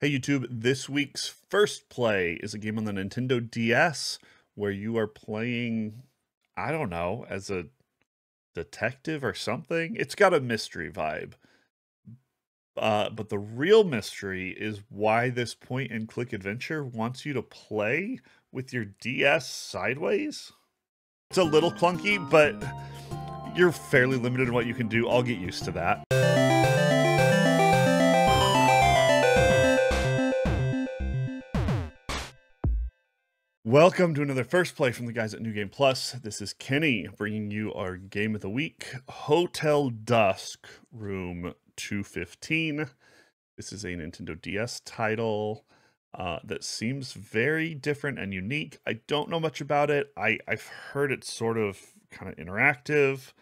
Hey YouTube, this week's first play is a game on the Nintendo DS where you are playing, I don't know, as a detective or something. It's got a mystery vibe. But the real mystery is why this point and click adventure wants you to play with your DS sideways. It's a little clunky, but you're fairly limited in what you can do. I'll get used to that. Welcome to another first play from the guys at New Game Plus. This is Kenny bringing you our game of the week, Hotel Dusk, Room 215. This is a Nintendo DS title that seems very different and unique. I don't know much about it. I've heard it's sort of kind of interactive,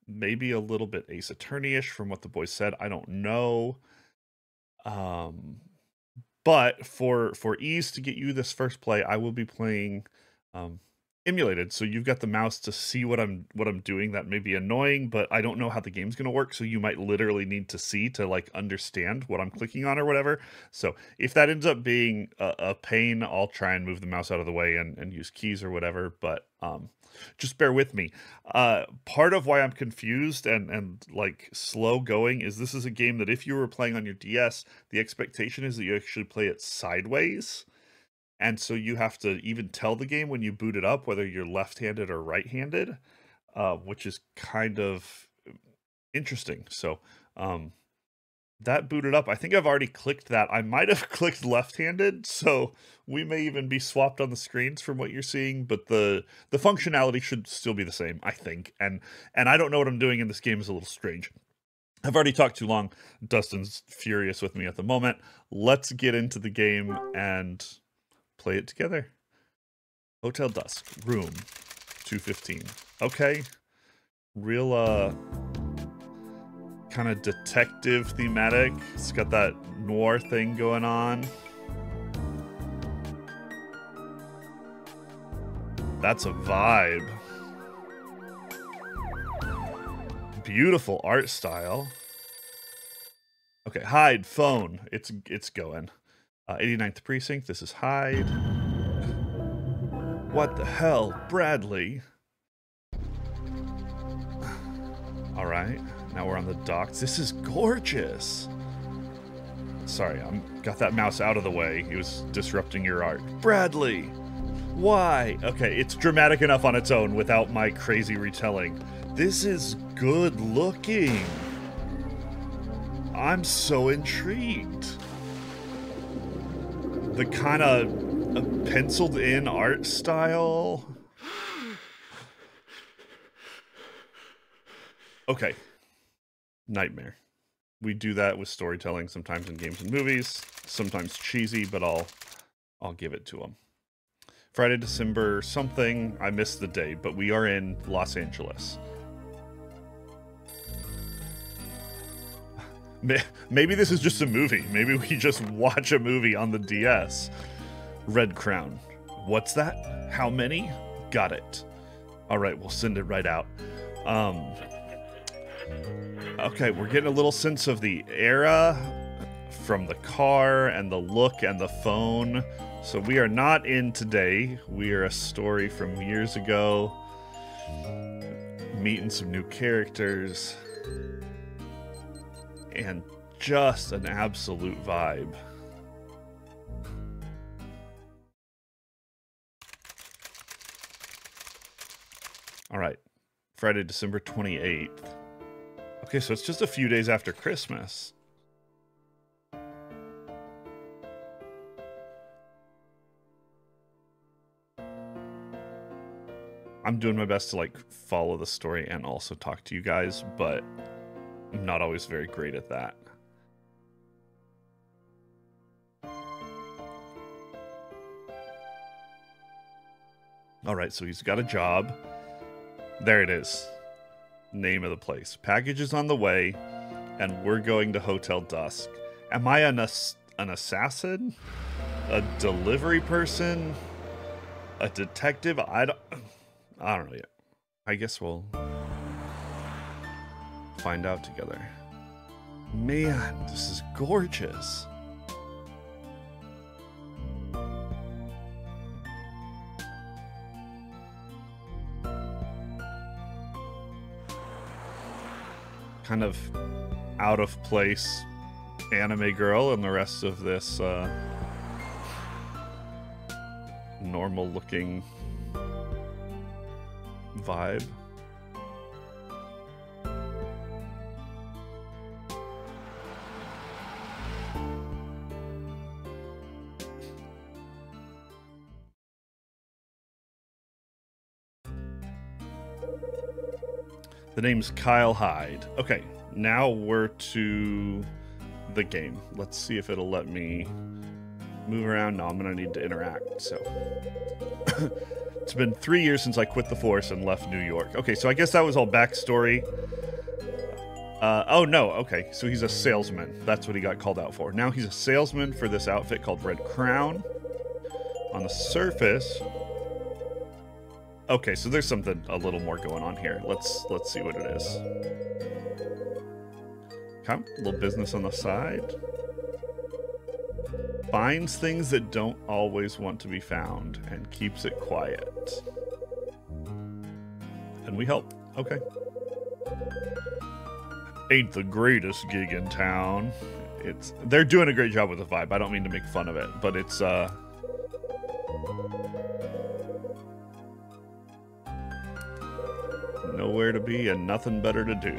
maybe a little bit Ace Attorney-ish from what the boys said. I don't know. But for ease to get you this first play, I will be playing emulated. So you've got the mouse to see what I'm doing. That may be annoying, but I don't know how the game's going to work. So you might literally need to see to like understand what I'm clicking on or whatever. So if that ends up being a pain, I'll try and move the mouse out of the way and use keys or whatever. But just bear with me. Part of why I'm confused and like slow going is this is a game that if you were playing on your DS, the expectation is that you actually play it sideways. And so you have to even tell the game when you boot it up, whether you're left-handed or right-handed, which is kind of interesting. So that booted up. I think I've already clicked that. I might have clicked left-handed, so we may even be swapped on the screens from what you're seeing, but the functionality should still be the same, I think. And I don't know what I'm doing in this game is a little strange. I've already talked too long. Dustin's furious with me at the moment. Let's get into the game and play it together. Hotel Dusk, room 215. Okay. Real, kind of detective thematic. It's got that noir thing going on. That's a vibe. Beautiful art style. Okay, hide, phone. It's going. 89th Precinct, this is Hyde. What the hell, Bradley? All right, now we're on the docks. This is gorgeous. Sorry, got that mouse out of the way. He was disrupting your art. Bradley, why? Okay, it's dramatic enough on its own without my crazy retelling. This is good looking. I'm so intrigued. The kind of penciled in art style. Okay. Nightmare. We do that with storytelling sometimes in games and movies. Sometimes cheesy, but I'll give it to them. Friday, December something. I missed the day, but we are in Los Angeles. Maybe this is just a movie. Maybe we just watch a movie on the DS. Red Crown. What's that? How many? Got it. All right, we'll send it right out. Okay, we're getting a little sense of the era from the car and the look and the phone. So we are not in today. We are a story from years ago. Meeting some new characters. And just an absolute vibe. All right, Friday, December 28th. Okay, so it's just a few days after Christmas. I'm doing my best to like follow the story and also talk to you guys, but I'm not always very great at that. All right, so he's got a job. There it is. Name of the place. Package is on the way, and we're going to Hotel Dusk. Am I an assassin? A delivery person? A detective? I don't know yet. I guess we'll find out together. Man, this is gorgeous. kind of out of place anime girl and the rest of this normal looking vibe. The name's Kyle Hyde. Okay, now we're to the game. Let's see if it'll let me move around. No, I'm gonna need to interact, so. It's been 3 years since I quit the force and left New York. Okay, so I guess that was all backstory. Oh no, okay, so he's a salesman. That's what he got called out for. Now he's a salesman for this outfit called Red Crown. On the surface... Okay, so there's something a little more going on here. Let's see what it is. Okay, a little business on the side. Finds things that don't always want to be found and keeps it quiet. And we help. Okay. Ain't the greatest gig in town. They're doing a great job with the vibe. I don't mean to make fun of it, but it's nowhere to be and nothing better to do.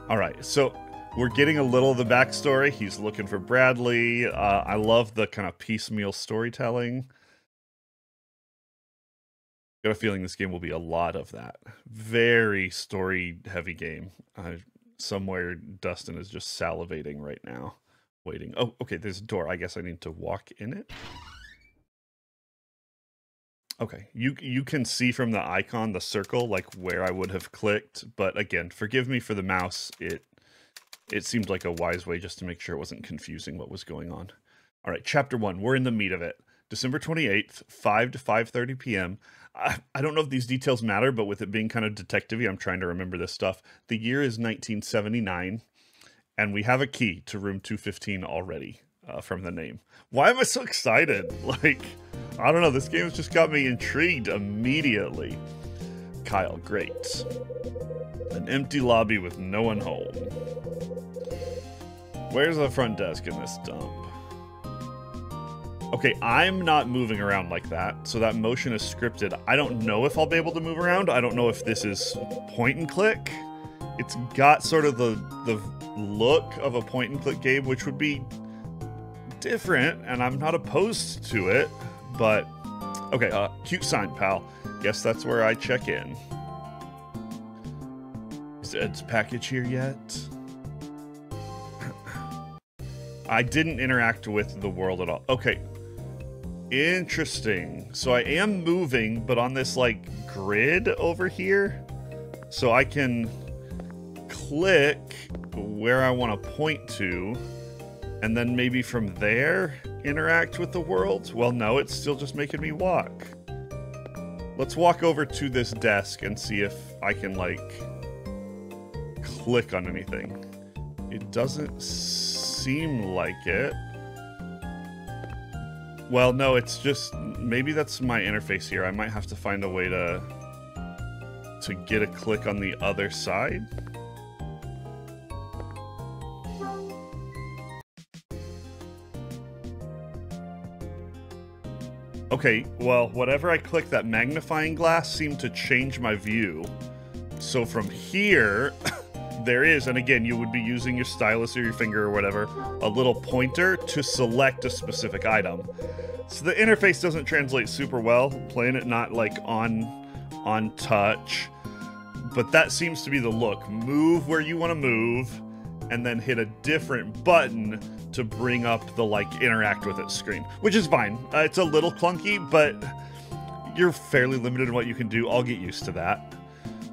Alright, so we're getting a little of the backstory. He's looking for Bradley. I love the kind of piecemeal storytelling. Got a feeling this game will be a lot of that. Very story-heavy game. Somewhere Dustin is just salivating right now. Waiting. Oh, okay, there's a door. I guess I need to walk in it. Okay, you can see from the icon, the circle, like where I would have clicked, but again, forgive me for the mouse. It seemed like a wise way just to make sure it wasn't confusing what was going on. All right, Chapter 1, we're in the meat of it. December 28th, 5 to 5:30 p.m. I don't know if these details matter, but with it being kind of detective-y, I'm trying to remember this stuff. The year is 1979, and we have a key to room 215 already from the name. Why am I so excited? Like... I don't know, this game's just got me intrigued immediately. Kyle, great. An empty lobby with no one home. Where's the front desk in this dump? Okay, I'm not moving around like that, so that motion is scripted. I don't know if I'll be able to move around. I don't know if this is point and click. It's got sort of the look of a point and click game, which would be different, and I'm not opposed to it. But, okay, cute sign, pal. Guess that's where I check in. Is Ed's package here yet? I didn't interact with the world at all. Okay, interesting. So I am moving, but on this, like, grid over here. So I can click where I want to point to, and then maybe from there interact with the world? Well, no, it's still just making me walk. Let's walk over to this desk and see if I can, like, click on anything. It doesn't seem like it. Well, no, it's just... Maybe that's my interface here. I might have to find a way to get a click on the other side. Okay, well, whatever I click, that magnifying glass seemed to change my view. So from here, there is, and again, you would be using your stylus or your finger or whatever, a little pointer to select a specific item. So the interface doesn't translate super well, playing it not like on touch, but that seems to be the look. Move where you want to move, and then hit a different button to bring up the, like, interact with it screen, which is fine. It's a little clunky, but you're fairly limited in what you can do. I'll get used to that.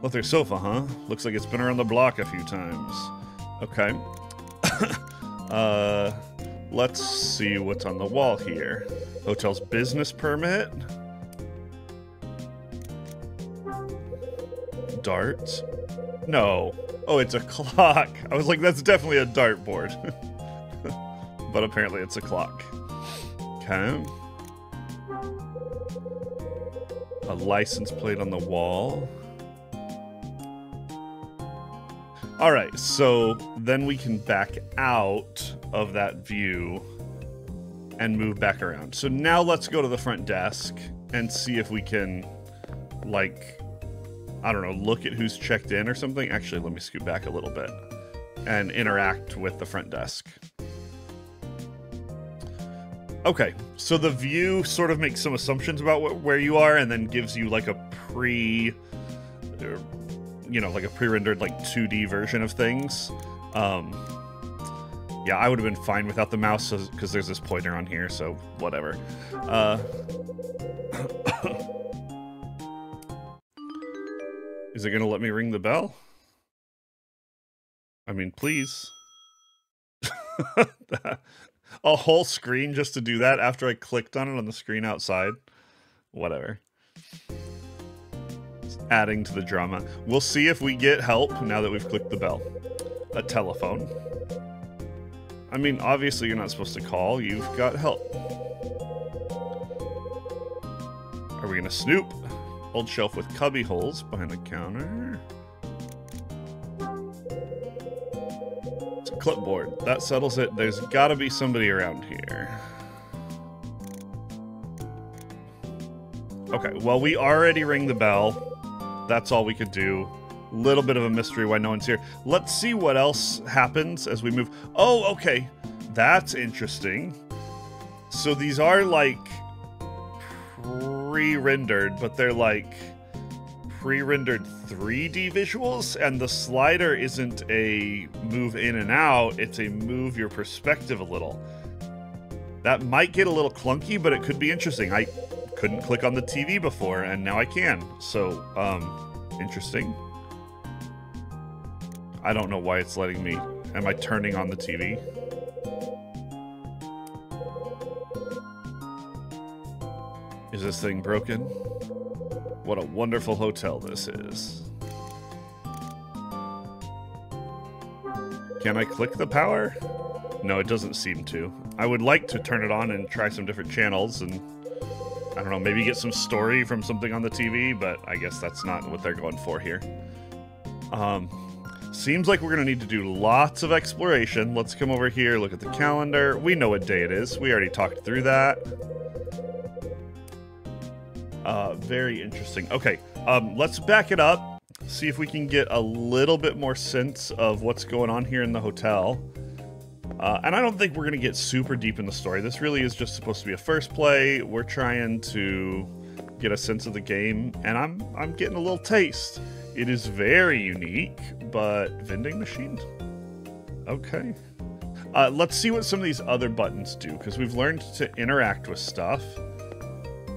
Leather sofa, huh? Looks like it's been around the block a few times. Okay. Let's see what's on the wall here. Hotel's business permit. Dart. No. Oh, it's a clock. I was like, that's definitely a dartboard. But apparently it's a clock. Okay. A license plate on the wall. All right, so then we can back out of that view and move back around. So now let's go to the front desk and see if we can, like, I don't know, look at who's checked in or something. Actually, let me scoot back a little bit and interact with the front desk. Okay, so the view sort of makes some assumptions about where you are and then gives you like a like a pre-rendered like 2D version of things. Yeah, I would have been fine without the mouse because there's this pointer on here, so whatever. Is it gonna let me ring the bell? I mean, please. A whole screen just to do that after I clicked on it on the screen outside. Whatever. It's adding to the drama. We'll see if we get help now that we've clicked the bell. A telephone. I mean, obviously you're not supposed to call. You've got help. Are we gonna snoop? Old shelf with cubby holes behind the counter. It's a clipboard. That settles it. There's gotta be somebody around here. Okay, well, we already ring the bell. That's all we could do. Little bit of a mystery why no one's here. Let's see what else happens as we move. Oh, okay. That's interesting. So these are like pre-rendered, but they're like pre-rendered 3D visuals, and the slider isn't a move in and out, it's a move your perspective a little. That might get a little clunky, but it could be interesting. I couldn't click on the TV before, and now I can. So, interesting. I don't know why it's letting me. Am I turning on the TV? Is this thing broken? What a wonderful hotel this is. Can I click the power? No, it doesn't seem to. I would like to turn it on and try some different channels and, I don't know, maybe get some story from something on the TV, but I guess that's not what they're going for here. Seems like we're going to need to do lots of exploration. Let's come over here, look at the calendar. We know what day it is. We already talked through that. Very interesting. Okay, let's back it up. See if we can get a little bit more sense of what's going on here in the hotel. And I don't think we're going to get super deep in the story. This really is just supposed to be a first play. We're trying to get a sense of the game, and I'm getting a little taste. It is very unique, but vending machine? Okay. Let's see what some of these other buttons do, because we've learned to interact with stuff.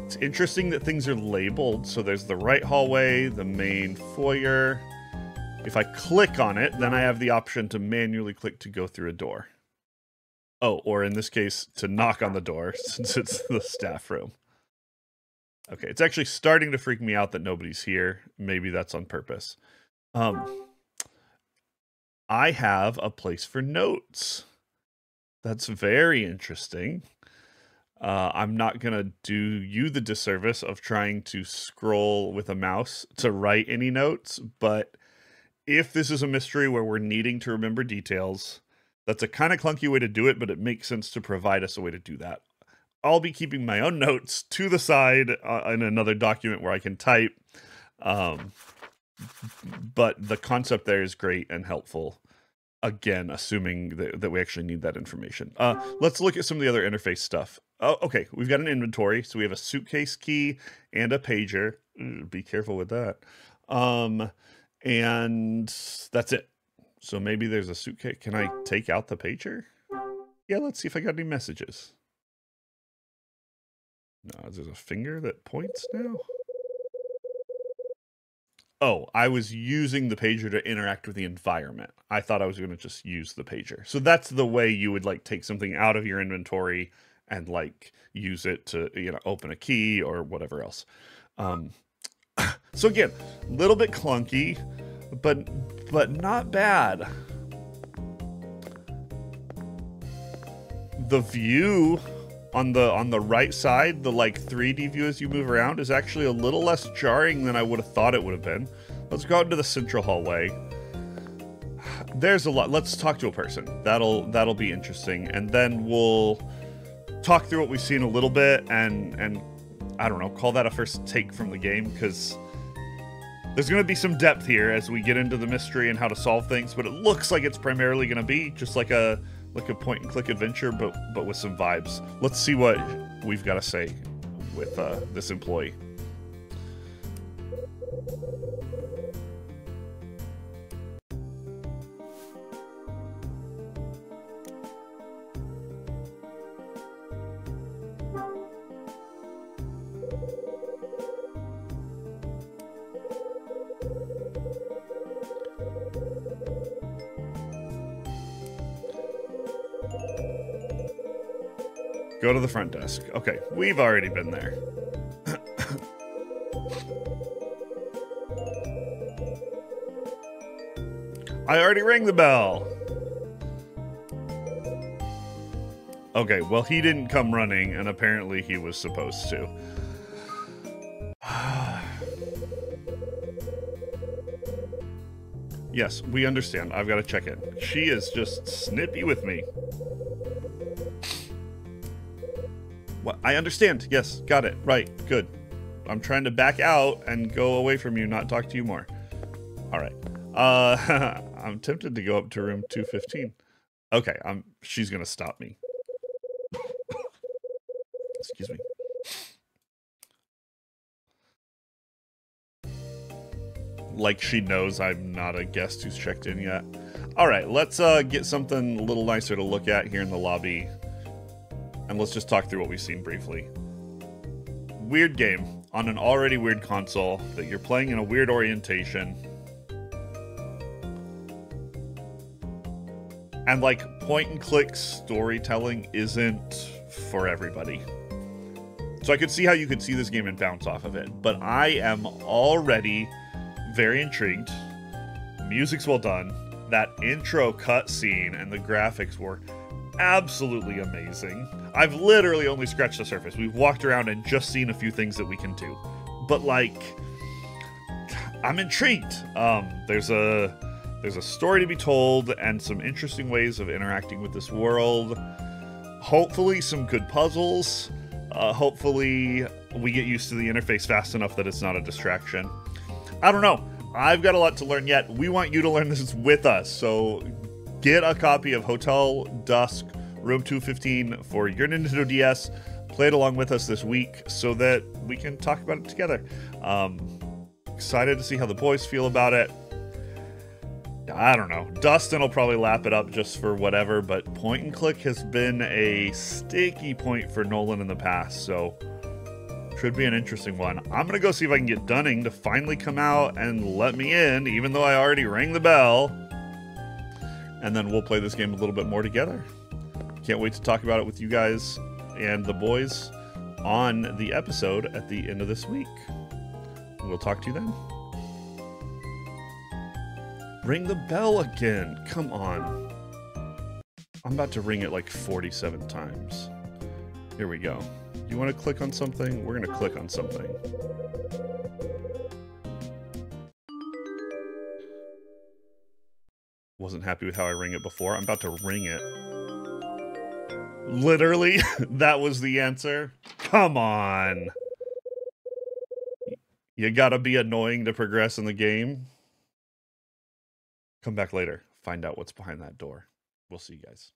It's interesting that things are labeled, so there's the right hallway, the main foyer. If I click on it, then I have the option to manually click to go through a door. Oh, or in this case, to knock on the door, since it's the staff room. Okay, it's actually starting to freak me out that nobody's here. Maybe that's on purpose. I have a place for notes. That's very interesting. I'm not going to do you the disservice of trying to scroll with a mouse to write any notes, but if this is a mystery where we're needing to remember details, that's a kind of clunky way to do it, but it makes sense to provide us a way to do that. I'll be keeping my own notes to the side in another document where I can type. But the concept there is great and helpful. Again, assuming that we actually need that information. Let's look at some of the other interface stuff. Oh, okay, we've got an inventory. So we have a suitcase key and a pager. Be careful with that. And that's it. So maybe there's a suitcase. Can I take out the pager? Yeah, let's see if I got any messages. No, there's a finger that points now. Oh, I was using the pager to interact with the environment. I thought I was going to just use the pager. So that's the way you would like take something out of your inventory and like use it to, you know, open a key or whatever else. So again, a little bit clunky, but not bad. The view on the right side, the like 3D view as you move around, is actually a little less jarring than I would have thought it would have been. Let's go out into the central hallway. There's a lot. Let's talk to a person. That'll be interesting, and then we'll talk through what we've seen a little bit, and I don't know, call that a first take from the game, because there's going to be some depth here as we get into the mystery and how to solve things. But it looks like it's primarily going to be just like a point and click adventure, but with some vibes. Let's see what we've got to say with this employee. Go to the front desk. Okay, we've already been there. I already rang the bell. Okay, well, he didn't come running, and apparently he was supposed to. Yes, we understand. I've got to check in. She is just snippy with me. What? I understand. Yes, got it. Right, good. I'm trying to back out and go away from you, not talk to you more. All right. I'm tempted to go up to room 215. Okay, she's gonna stop me. Excuse me. Like she knows I'm not a guest who's checked in yet. All right, let's get something a little nicer to look at here in the lobby. And let's just talk through what we've seen briefly. Weird game on an already weird console that you're playing in a weird orientation. And like point and click storytelling isn't for everybody. So I could see how you could see this game and bounce off of it, but I am already very intrigued. Music's well done. That intro cutscene and the graphics were absolutely amazing. I've literally only scratched the surface. We've walked around and just seen a few things that we can do. But like, I'm intrigued. There's a story to be told and some interesting ways of interacting with this world. Hopefully some good puzzles. Hopefully we get used to the interface fast enough that it's not a distraction. I don't know. I've got a lot to learn yet. We want you to learn this with us. So get a copy of Hotel Dusk Room 215 for your Nintendo DS. Play it along with us this week so that we can talk about it together. Excited to see how the boys feel about it. I don't know. Dustin will probably lap it up just for whatever, but point and click has been a sticky point for Nolan in the past, so should be an interesting one. I'm gonna go see if I can get Dunning to finally come out and let me in, even though I already rang the bell. And then we'll play this game a little bit more together. Can't wait to talk about it with you guys and the boys on the episode at the end of this week. We'll talk to you then. Ring the bell again. Come on. I'm about to ring it like 47 times. Here we go. You want to click on something? We're going to click on something. Wasn't happy with how I ring it before. I'm about to ring it. Literally, that was the answer. Come on. You gotta be annoying to progress in the game. Come back later. Find out what's behind that door. We'll see you guys.